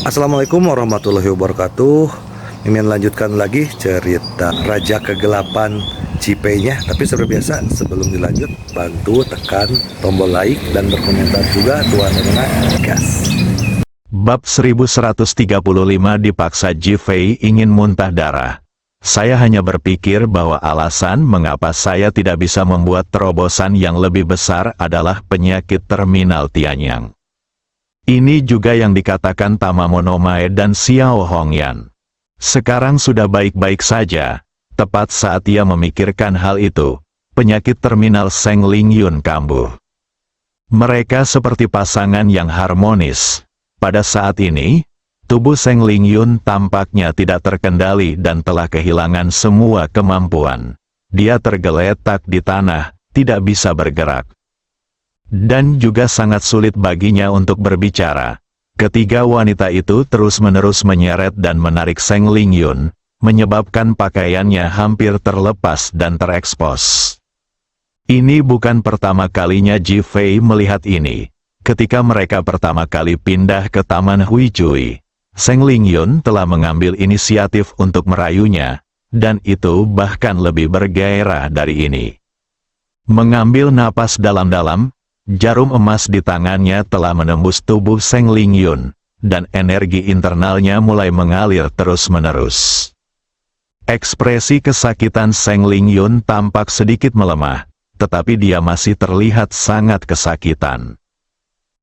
Assalamualaikum warahmatullahi wabarakatuh. Mimin lanjutkan lagi cerita Raja Kegelapan Cipei-nya. Tapi seperti biasa, sebelum dilanjut, bantu tekan tombol like dan berkomentar juga Tuan Rena. Gas. Bab 1135 dipaksa Jifei ingin muntah darah. Saya hanya berpikir bahwa alasan mengapa saya tidak bisa membuat terobosan yang lebih besar adalah penyakit terminal Tianyang. Ini juga yang dikatakan Tamamo Mae dan Xiao Hongyan. Sekarang sudah baik-baik saja. Tepat saat ia memikirkan hal itu, penyakit terminal Seng Lingyun kambuh. Mereka seperti pasangan yang harmonis. Pada saat ini, tubuh Seng Lingyun tampaknya tidak terkendali dan telah kehilangan semua kemampuan. Dia tergeletak di tanah, tidak bisa bergerak. Dan juga sangat sulit baginya untuk berbicara. Ketiga wanita itu terus-menerus menyeret dan menarik Seng Lingyun, menyebabkan pakaiannya hampir terlepas dan terekspos. Ini bukan pertama kalinya Jifei melihat ini. Ketika mereka pertama kali pindah ke Taman Huicui, Seng Lingyun telah mengambil inisiatif untuk merayunya, dan itu bahkan lebih bergairah dari ini. Mengambil napas dalam-dalam, jarum emas di tangannya telah menembus tubuh Seng Lingyun, dan energi internalnya mulai mengalir terus-menerus. Ekspresi kesakitan Seng Lingyun tampak sedikit melemah, tetapi dia masih terlihat sangat kesakitan.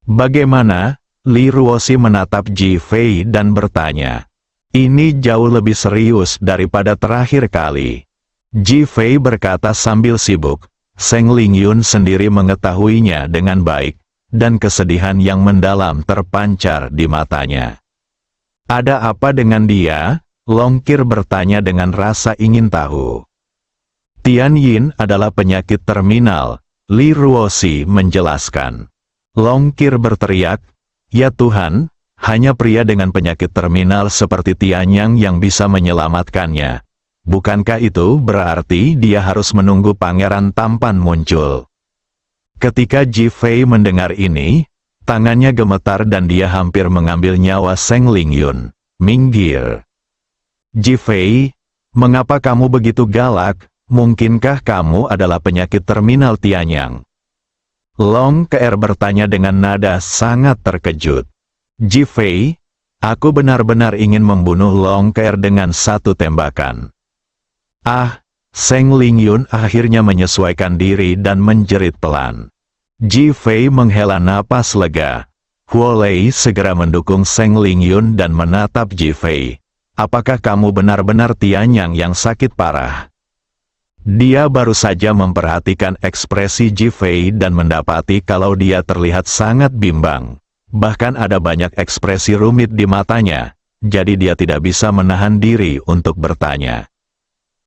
Bagaimana? Li Ruoxi menatap Jifei dan bertanya. Ini jauh lebih serius daripada terakhir kali. Jifei berkata sambil sibuk. Seng Lingyun sendiri mengetahuinya dengan baik, dan kesedihan yang mendalam terpancar di matanya. Ada apa dengan dia? Longkir bertanya dengan rasa ingin tahu. Tian Yin adalah penyakit terminal, Li Ruoxi menjelaskan. Longkir berteriak, "Ya Tuhan, hanya pria dengan penyakit terminal seperti Tianyang yang bisa menyelamatkannya. Bukankah itu berarti dia harus menunggu pangeran tampan muncul?" Ketika Jifei mendengar ini, tangannya gemetar dan dia hampir mengambil nyawa Seng Lingyun. "Minggir. Jifei, mengapa kamu begitu galak? Mungkinkah kamu adalah penyakit terminal Tianyang?" Long Keer bertanya dengan nada sangat terkejut. "Jifei, aku benar-benar ingin membunuh Long Keer dengan satu tembakan." Ah, Seng Lingyun akhirnya menyesuaikan diri dan menjerit pelan. Jifei menghela napas lega. Huo Lei segera mendukung Seng Lingyun dan menatap Jifei. "Apakah kamu benar-benar Tianyang yang sakit parah?" Dia baru saja memperhatikan ekspresi Jifei dan mendapati kalau dia terlihat sangat bimbang. Bahkan ada banyak ekspresi rumit di matanya, jadi dia tidak bisa menahan diri untuk bertanya.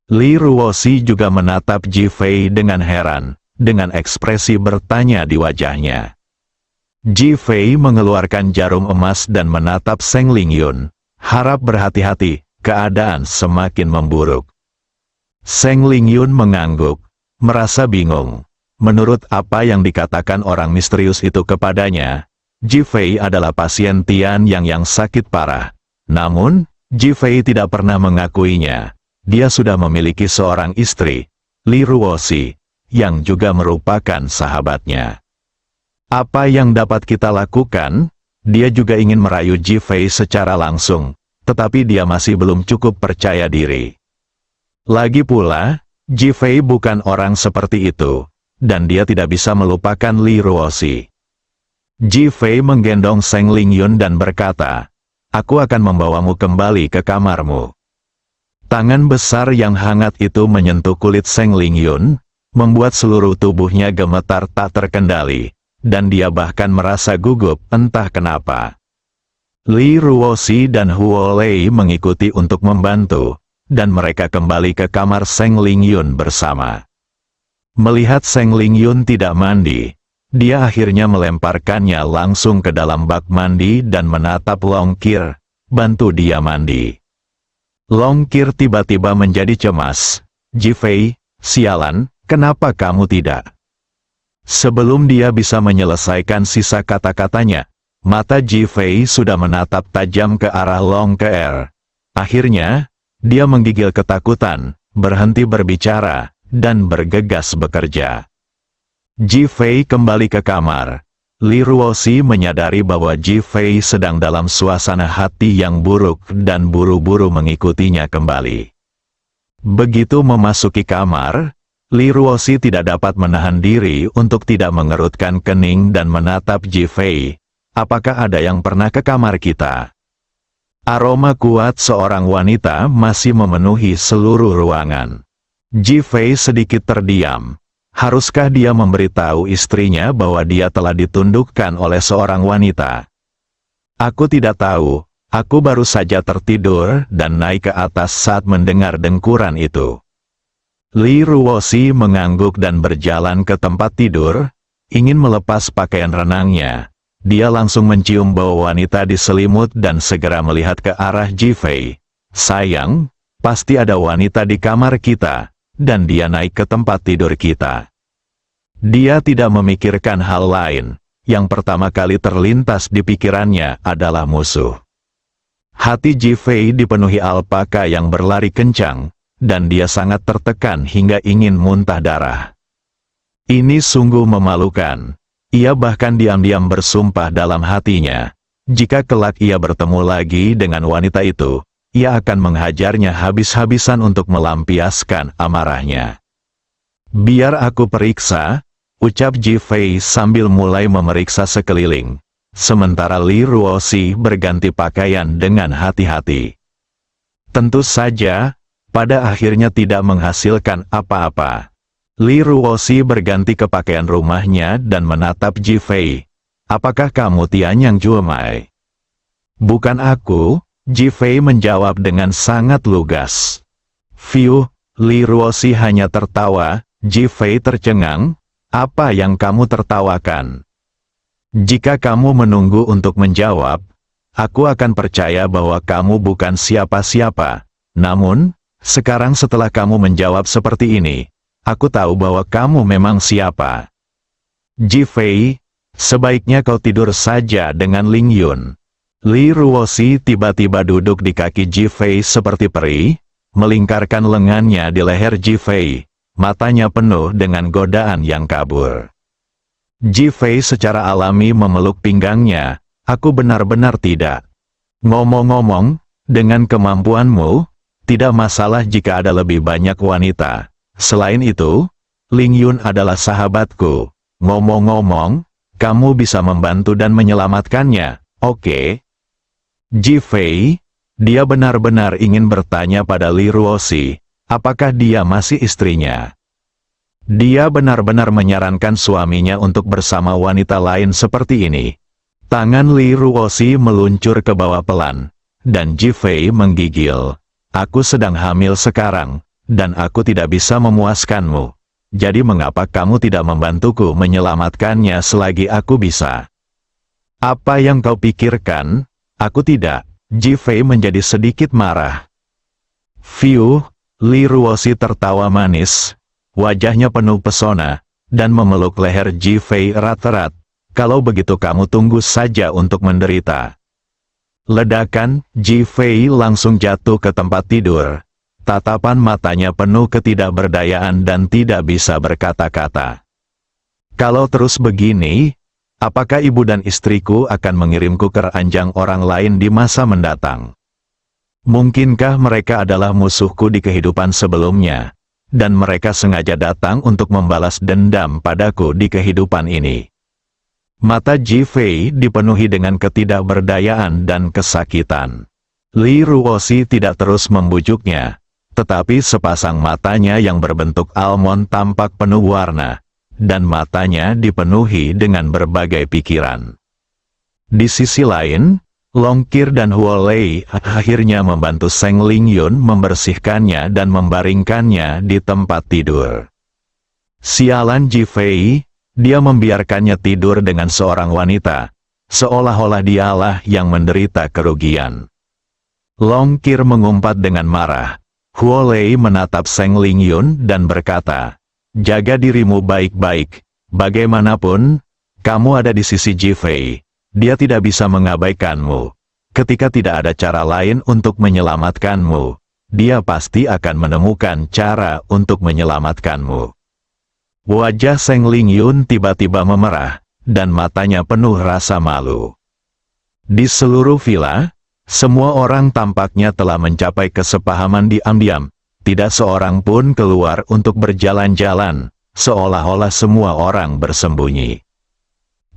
Li Ruoxi juga menatap Jifei dengan heran, dengan ekspresi bertanya di wajahnya. Jifei mengeluarkan jarum emas dan menatap Seng Lingyun. Harap berhati-hati, keadaan semakin memburuk. Seng Lingyun mengangguk, merasa bingung. Menurut apa yang dikatakan orang misterius itu kepadanya, Jifei adalah pasien Tian yang sakit parah. Namun, Jifei tidak pernah mengakuinya. Dia sudah memiliki seorang istri, Li Ruoxi, yang juga merupakan sahabatnya. Apa yang dapat kita lakukan? Dia juga ingin merayu Jifei secara langsung, tetapi dia masih belum cukup percaya diri. Lagi pula, Jifei bukan orang seperti itu, dan dia tidak bisa melupakan Li Ruoxi. Jifei menggendong Seng Lingyun dan berkata, "Aku akan membawamu kembali ke kamarmu." Tangan besar yang hangat itu menyentuh kulit Seng Lingyun, membuat seluruh tubuhnya gemetar tak terkendali, dan dia bahkan merasa gugup entah kenapa. Li Ruoxi dan Huo Lei mengikuti untuk membantu, dan mereka kembali ke kamar Seng Lingyun bersama. Melihat Seng Lingyun tidak mandi, dia akhirnya melemparkannya langsung ke dalam bak mandi dan menatap Longkir, bantu dia mandi. Longkir tiba-tiba menjadi cemas. "Jifei, sialan, kenapa kamu tidak?" Sebelum dia bisa menyelesaikan sisa kata-katanya, Mata Ji Fei sudah menatap tajam ke arah Long Ke'er. Akhirnya, dia menggigil ketakutan, berhenti berbicara, dan bergegas bekerja. Ji Fei kembali ke kamar. Li Ruoxi menyadari bahwa Ji Fei sedang dalam suasana hati yang buruk dan buru-buru mengikutinya kembali. Begitu memasuki kamar, Li Ruoxi tidak dapat menahan diri untuk tidak mengerutkan kening dan menatap Ji Fei. Apakah ada yang pernah ke kamar kita? Aroma kuat seorang wanita masih memenuhi seluruh ruangan. Ji Fei sedikit terdiam. Haruskah dia memberitahu istrinya bahwa dia telah ditundukkan oleh seorang wanita? Aku tidak tahu, aku baru saja tertidur dan naik ke atas saat mendengar dengkuran itu. Li Ruoxi mengangguk dan berjalan ke tempat tidur, ingin melepas pakaian renangnya. Dia langsung mencium bau wanita di selimut dan segera melihat ke arah Ji Fei. Sayang, pasti ada wanita di kamar kita, dan dia naik ke tempat tidur kita. Dia tidak memikirkan hal lain, yang pertama kali terlintas di pikirannya adalah musuh. Hati Ji Fei dipenuhi alpaka yang berlari kencang, dan dia sangat tertekan hingga ingin muntah darah. Ini sungguh memalukan. Ia bahkan diam-diam bersumpah dalam hatinya, jika kelak ia bertemu lagi dengan wanita itu, ia akan menghajarnya habis-habisan untuk melampiaskan amarahnya. Biar aku periksa, ucap Ji Fei sambil mulai memeriksa sekeliling, sementara Li Ruoxi berganti pakaian dengan hati-hati. Tentu saja, pada akhirnya tidak menghasilkan apa-apa. Li Ruoxi berganti ke pakaian rumahnya dan menatap Ji Fei. Apakah kamu Tianyang Juemai? Bukan aku, Ji Fei menjawab dengan sangat lugas. Fiu, Li Ruoxi hanya tertawa. Ji Fei tercengang. Apa yang kamu tertawakan? Jika kamu menunggu untuk menjawab, aku akan percaya bahwa kamu bukan siapa-siapa. Namun, sekarang setelah kamu menjawab seperti ini, aku tahu bahwa kamu memang siapa. Ji Fei, sebaiknya kau tidur saja dengan Ling Yun. Li Ruoxi tiba-tiba duduk di kaki Ji Fei seperti peri, melingkarkan lengannya di leher Ji Fei, matanya penuh dengan godaan yang kabur. Ji Fei secara alami memeluk pinggangnya, aku benar-benar tidak. Ngomong-ngomong, dengan kemampuanmu, tidak masalah jika ada lebih banyak wanita. Selain itu, Ling Yun adalah sahabatku. Ngomong-ngomong, kamu bisa membantu dan menyelamatkannya, oke? Ji Fei, dia benar-benar ingin bertanya pada Li Ruoxi, apakah dia masih istrinya? Dia benar-benar menyarankan suaminya untuk bersama wanita lain seperti ini. Tangan Li Ruoxi meluncur ke bawah pelan, dan Ji Fei menggigil. Aku sedang hamil sekarang, dan aku tidak bisa memuaskanmu. Jadi mengapa kamu tidak membantuku menyelamatkannya selagi aku bisa? Apa yang kau pikirkan? Aku tidak. Ji Fei menjadi sedikit marah. Fiu, Li Ruoxi tertawa manis. Wajahnya penuh pesona, dan memeluk leher Ji Fei erat-erat. Kalau begitu kamu tunggu saja untuk menderita. Ledakan, Ji Fei langsung jatuh ke tempat tidur. Tatapan matanya penuh ketidakberdayaan dan tidak bisa berkata-kata. Kalau terus begini, apakah ibu dan istriku akan mengirimku ke ranjang orang lain di masa mendatang? Mungkinkah mereka adalah musuhku di kehidupan sebelumnya, dan mereka sengaja datang untuk membalas dendam padaku di kehidupan ini? Mata Ji Fei dipenuhi dengan ketidakberdayaan dan kesakitan. Li Ruoxi tidak terus membujuknya. Tetapi sepasang matanya yang berbentuk almond tampak penuh warna, dan matanya dipenuhi dengan berbagai pikiran. Di sisi lain, Long Qir dan Huo Lei akhirnya membantu Seng Ling Yun membersihkannya dan membaringkannya di tempat tidur. Sialan Ji Fei, dia membiarkannya tidur dengan seorang wanita, seolah-olah dialah yang menderita kerugian. Long Qir mengumpat dengan marah. Huo Lei menatap Seng Ling Yun dan berkata, jaga dirimu baik-baik, bagaimanapun, kamu ada di sisi Ji Fei. Dia tidak bisa mengabaikanmu. Ketika tidak ada cara lain untuk menyelamatkanmu, dia pasti akan menemukan cara untuk menyelamatkanmu. Wajah Seng Lingyun tiba-tiba memerah, dan matanya penuh rasa malu. Di seluruh villa, semua orang tampaknya telah mencapai kesepahaman diam-diam. Tidak seorang pun keluar untuk berjalan-jalan, seolah-olah semua orang bersembunyi.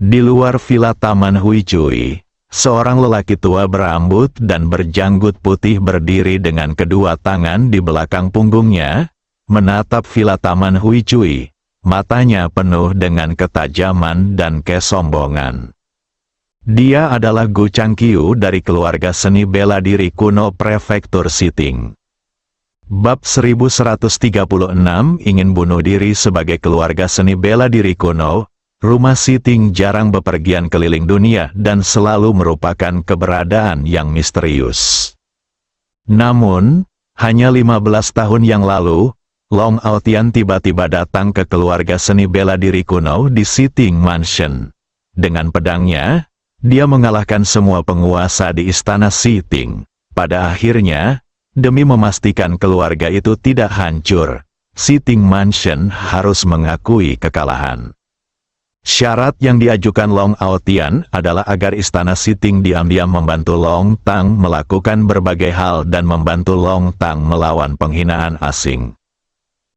Di luar villa Taman Huicui, seorang lelaki tua berambut dan berjanggut putih berdiri dengan kedua tangan di belakang punggungnya, menatap villa Taman Huicui, matanya penuh dengan ketajaman dan kesombongan. Dia adalah Gu Changqiu dari keluarga seni bela diri kuno Prefektur Siting. Bab 1136 ingin bunuh diri sebagai keluarga seni bela diri kuno. Rumah Siting jarang bepergian keliling dunia dan selalu merupakan keberadaan yang misterius. Namun, hanya 15 tahun yang lalu, Long Aotian tiba-tiba datang ke keluarga seni bela diri kuno di Siting Mansion. Dengan pedangnya, dia mengalahkan semua penguasa di istana Siting. Pada akhirnya, demi memastikan keluarga itu tidak hancur, Siting Mansion harus mengakui kekalahan. Syarat yang diajukan Long Aotian adalah agar istana Siting diam-diam membantu Long Tang melakukan berbagai hal dan membantu Long Tang melawan penghinaan asing.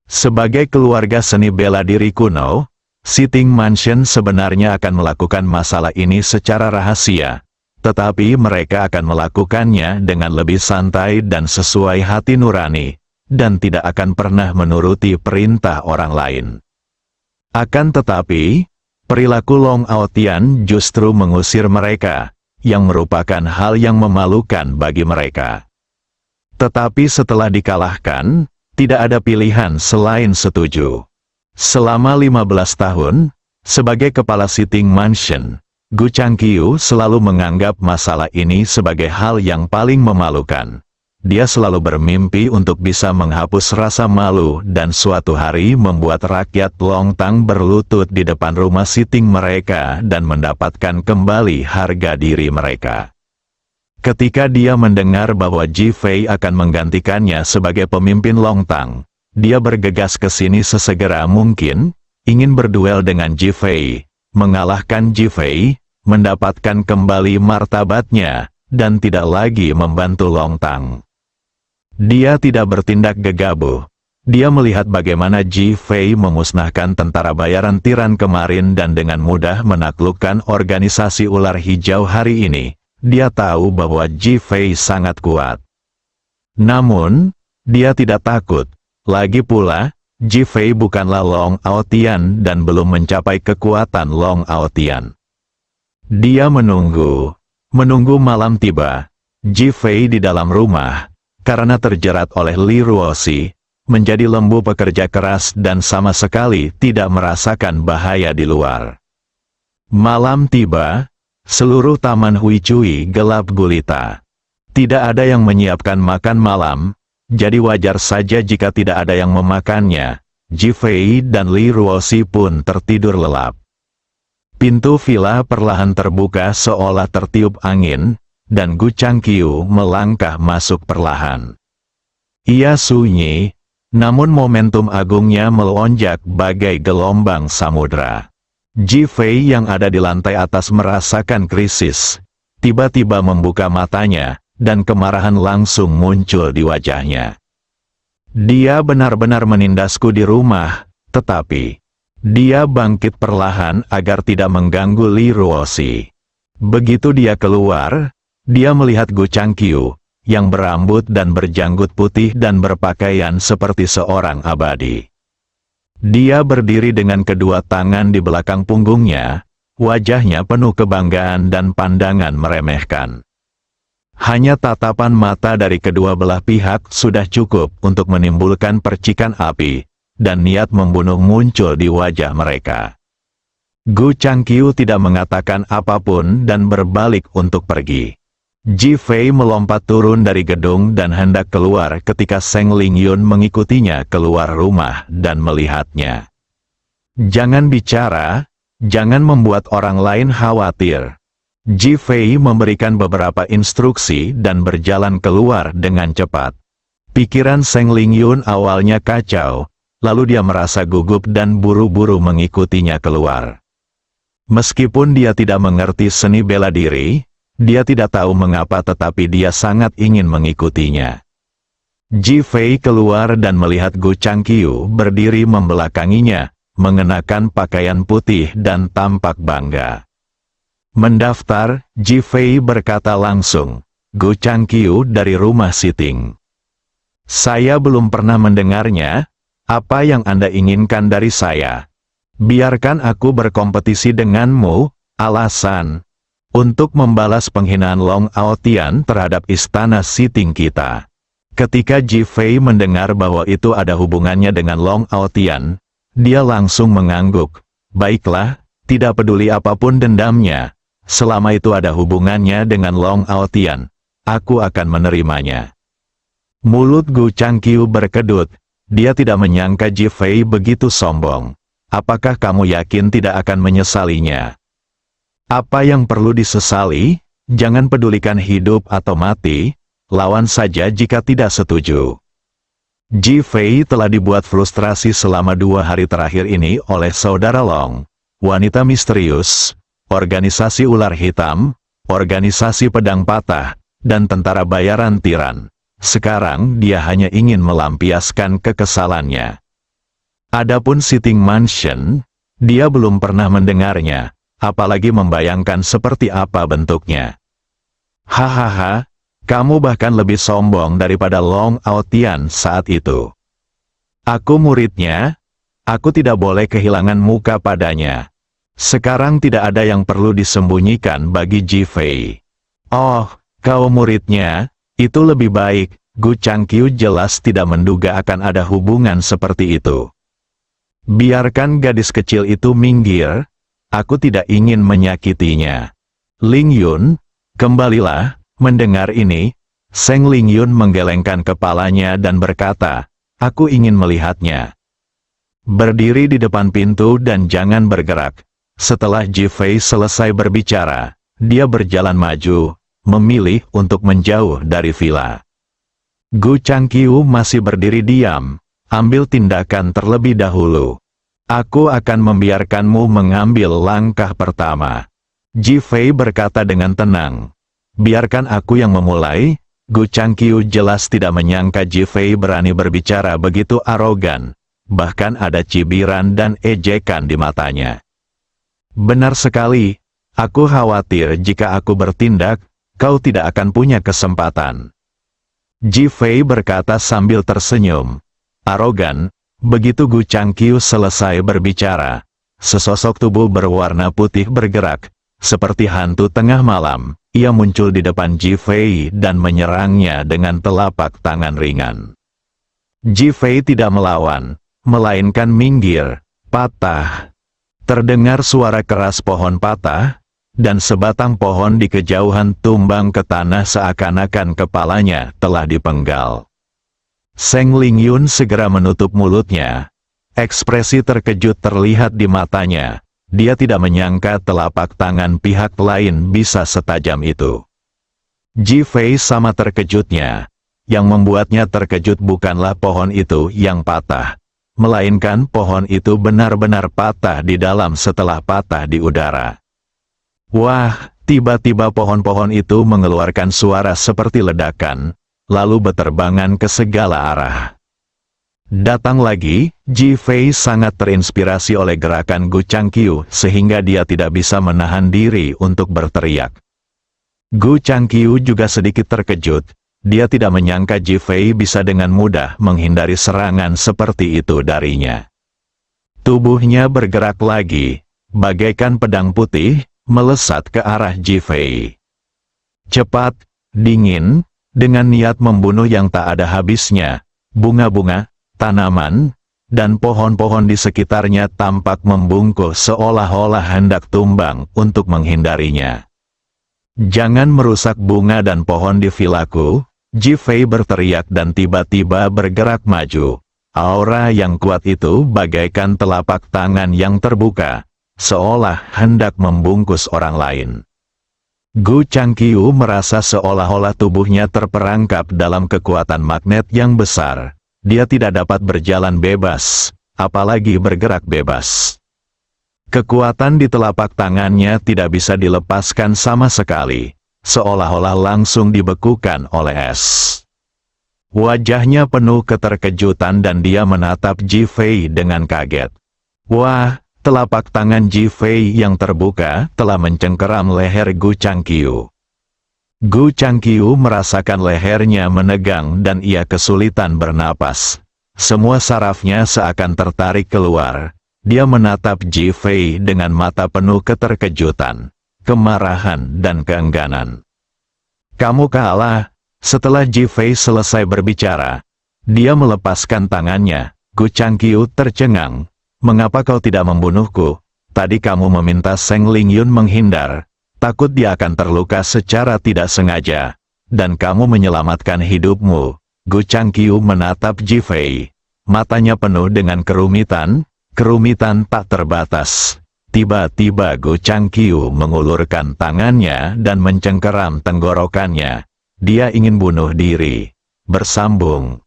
Sebagai keluarga seni bela diri kuno, Siting Mansion sebenarnya akan melakukan masalah ini secara rahasia, tetapi mereka akan melakukannya dengan lebih santai dan sesuai hati nurani, dan tidak akan pernah menuruti perintah orang lain. Akan tetapi, perilaku Long Aotian justru mengusir mereka, yang merupakan hal yang memalukan bagi mereka. Tetapi setelah dikalahkan, tidak ada pilihan selain setuju. Selama 15 tahun, sebagai kepala Siting Mansion, Gu Changqiu selalu menganggap masalah ini sebagai hal yang paling memalukan. Dia selalu bermimpi untuk bisa menghapus rasa malu dan suatu hari membuat rakyat Long Tang berlutut di depan rumah Siting mereka dan mendapatkan kembali harga diri mereka. Ketika dia mendengar bahwa Ji Fei akan menggantikannya sebagai pemimpin Long Tang, dia bergegas ke sini sesegera mungkin, ingin berduel dengan Ji Fei, mengalahkan Ji Fei, mendapatkan kembali martabatnya, dan tidak lagi membantu Long Tang. Dia tidak bertindak gegabah. Dia melihat bagaimana Ji Fei memusnahkan tentara bayaran tiran kemarin dan dengan mudah menaklukkan organisasi ular hijau hari ini. Dia tahu bahwa Ji Fei sangat kuat. Namun, dia tidak takut. Lagi pula, Ji Fei bukanlah Long Aotian dan belum mencapai kekuatan Long Aotian. Dia menunggu malam tiba. Ji Fei di dalam rumah, karena terjerat oleh Li Ruoxi, menjadi lembu pekerja keras dan sama sekali tidak merasakan bahaya di luar. Malam tiba, seluruh Taman Huicui gelap gulita. Tidak ada yang menyiapkan makan malam, jadi wajar saja jika tidak ada yang memakannya. Ji Fei dan Li Ruoxi pun tertidur lelap. Pintu villa perlahan terbuka seolah tertiup angin, dan Gu Changqiu melangkah masuk perlahan. Ia sunyi, namun momentum agungnya melonjak bagai gelombang samudra. Ji Fei yang ada di lantai atas merasakan krisis, tiba-tiba membuka matanya, dan kemarahan langsung muncul di wajahnya. Dia benar-benar menindasku di rumah, tetapi dia bangkit perlahan agar tidak mengganggu Li Ruoxi. Begitu dia keluar, dia melihat Gu Changqiu, yang berambut dan berjanggut putih dan berpakaian seperti seorang abadi. Dia berdiri dengan kedua tangan di belakang punggungnya, wajahnya penuh kebanggaan dan pandangan meremehkan. Hanya tatapan mata dari kedua belah pihak sudah cukup untuk menimbulkan percikan api, dan niat membunuh muncul di wajah mereka. Gu Changqiu tidak mengatakan apapun dan berbalik untuk pergi. Ji Fei melompat turun dari gedung dan hendak keluar ketika Seng Lingyun mengikutinya keluar rumah dan melihatnya. Jangan bicara, jangan membuat orang lain khawatir. Ji Fei memberikan beberapa instruksi dan berjalan keluar dengan cepat. Pikiran Seng Lingyun awalnya kacau, lalu dia merasa gugup dan buru-buru mengikutinya keluar. Meskipun dia tidak mengerti seni bela diri, dia tidak tahu mengapa tetapi dia sangat ingin mengikutinya. Ji Fei keluar dan melihat Gu Changqiu berdiri membelakanginya, mengenakan pakaian putih dan tampak bangga. Mendaftar, Ji Fei berkata langsung, Gu Changqiu dari rumah Siting. Saya belum pernah mendengarnya, apa yang Anda inginkan dari saya? Biarkan aku berkompetisi denganmu, alasan. Untuk membalas penghinaan Long Aotian terhadap istana Siting kita. Ketika Ji Fei mendengar bahwa itu ada hubungannya dengan Long Aotian, dia langsung mengangguk. Baiklah, tidak peduli apapun dendamnya. Selama itu ada hubungannya dengan Long Aotian, aku akan menerimanya. Mulut Gu Changqiu berkedut. Dia tidak menyangka Ji Fei begitu sombong. Apakah kamu yakin tidak akan menyesalinya? Apa yang perlu disesali? Jangan pedulikan hidup atau mati. Lawan saja jika tidak setuju. Ji Fei telah dibuat frustrasi selama 2 hari terakhir ini oleh saudara Long, wanita misterius, organisasi ular hitam, organisasi pedang patah, dan tentara bayaran tiran. Sekarang dia hanya ingin melampiaskan kekesalannya. Adapun Siting Mansion, dia belum pernah mendengarnya, apalagi membayangkan seperti apa bentuknya. Hahaha, kamu bahkan lebih sombong daripada Long Aotian saat itu. Aku muridnya, aku tidak boleh kehilangan muka padanya. Sekarang tidak ada yang perlu disembunyikan bagi Ji Fei. Oh, kau muridnya? Itu lebih baik. Gu Changqiu jelas tidak menduga akan ada hubungan seperti itu. Biarkan gadis kecil itu minggir, aku tidak ingin menyakitinya. Lingyun, kembalilah. Mendengar ini, Seng Lingyun menggelengkan kepalanya dan berkata, aku ingin melihatnya. Berdiri di depan pintu dan jangan bergerak. Setelah Ji Fei selesai berbicara, dia berjalan maju, memilih untuk menjauh dari villa. Gu Changqiu masih berdiri diam, ambil tindakan terlebih dahulu. Aku akan membiarkanmu mengambil langkah pertama. Ji Fei berkata dengan tenang. Biarkan aku yang memulai. Gu Changqiu jelas tidak menyangka Ji Fei berani berbicara begitu arogan, bahkan ada cibiran dan ejekan di matanya. Benar sekali, aku khawatir jika aku bertindak, kau tidak akan punya kesempatan. Ji Fei berkata sambil tersenyum. Arogan, begitu Gu Changqiu selesai berbicara, sesosok tubuh berwarna putih bergerak, seperti hantu tengah malam, ia muncul di depan Ji Fei dan menyerangnya dengan telapak tangan ringan. Ji Fei tidak melawan, melainkan minggir, patah. Terdengar suara keras pohon patah, dan sebatang pohon di kejauhan tumbang ke tanah seakan-akan kepalanya telah dipenggal. Seng Lingyun segera menutup mulutnya. Ekspresi terkejut terlihat di matanya. Dia tidak menyangka telapak tangan pihak lain bisa setajam itu. Ji Fei sama terkejutnya. Yang membuatnya terkejut bukanlah pohon itu yang patah, melainkan pohon itu benar-benar patah di dalam setelah patah di udara. Wah, tiba-tiba pohon-pohon itu mengeluarkan suara seperti ledakan, lalu beterbangan ke segala arah. Datang lagi, Ji Fei sangat terinspirasi oleh gerakan Gu Changqiu sehingga dia tidak bisa menahan diri untuk berteriak. Gu Changqiu juga sedikit terkejut, dia tidak menyangka Ji Fei bisa dengan mudah menghindari serangan seperti itu darinya. Tubuhnya bergerak lagi, bagaikan pedang putih, melesat ke arah Ji Fei. Cepat, dingin, dengan niat membunuh yang tak ada habisnya, bunga-bunga, tanaman, dan pohon-pohon di sekitarnya tampak membungkuk seolah-olah hendak tumbang untuk menghindarinya. Jangan merusak bunga dan pohon di vilaku, Ji Fei berteriak dan tiba-tiba bergerak maju. Aura yang kuat itu bagaikan telapak tangan yang terbuka, seolah hendak membungkus orang lain. Gu Changqiu merasa seolah-olah tubuhnya terperangkap dalam kekuatan magnet yang besar. Dia tidak dapat berjalan bebas, apalagi bergerak bebas. Kekuatan di telapak tangannya tidak bisa dilepaskan sama sekali, seolah-olah langsung dibekukan oleh es. Wajahnya penuh keterkejutan dan dia menatap Ji Fei dengan kaget. Wah! Telapak tangan Ji Fei yang terbuka telah mencengkeram leher Gu Changqiu. Gu Changqiu merasakan lehernya menegang dan ia kesulitan bernapas. Semua sarafnya seakan tertarik keluar. Dia menatap Ji Fei dengan mata penuh keterkejutan, kemarahan dan keengganan. Kamu kalah. Setelah Ji Fei selesai berbicara, dia melepaskan tangannya. Gu Changqiu tercengang. Mengapa kau tidak membunuhku? Tadi kamu meminta Seng Lingyun menghindar. Takut dia akan terluka secara tidak sengaja. Dan kamu menyelamatkan hidupmu. Gu Changqiu menatap Ji Fei. Matanya penuh dengan kerumitan tak terbatas. Tiba-tiba Gu Changqiu mengulurkan tangannya dan mencengkeram tenggorokannya. Dia ingin bunuh diri. Bersambung.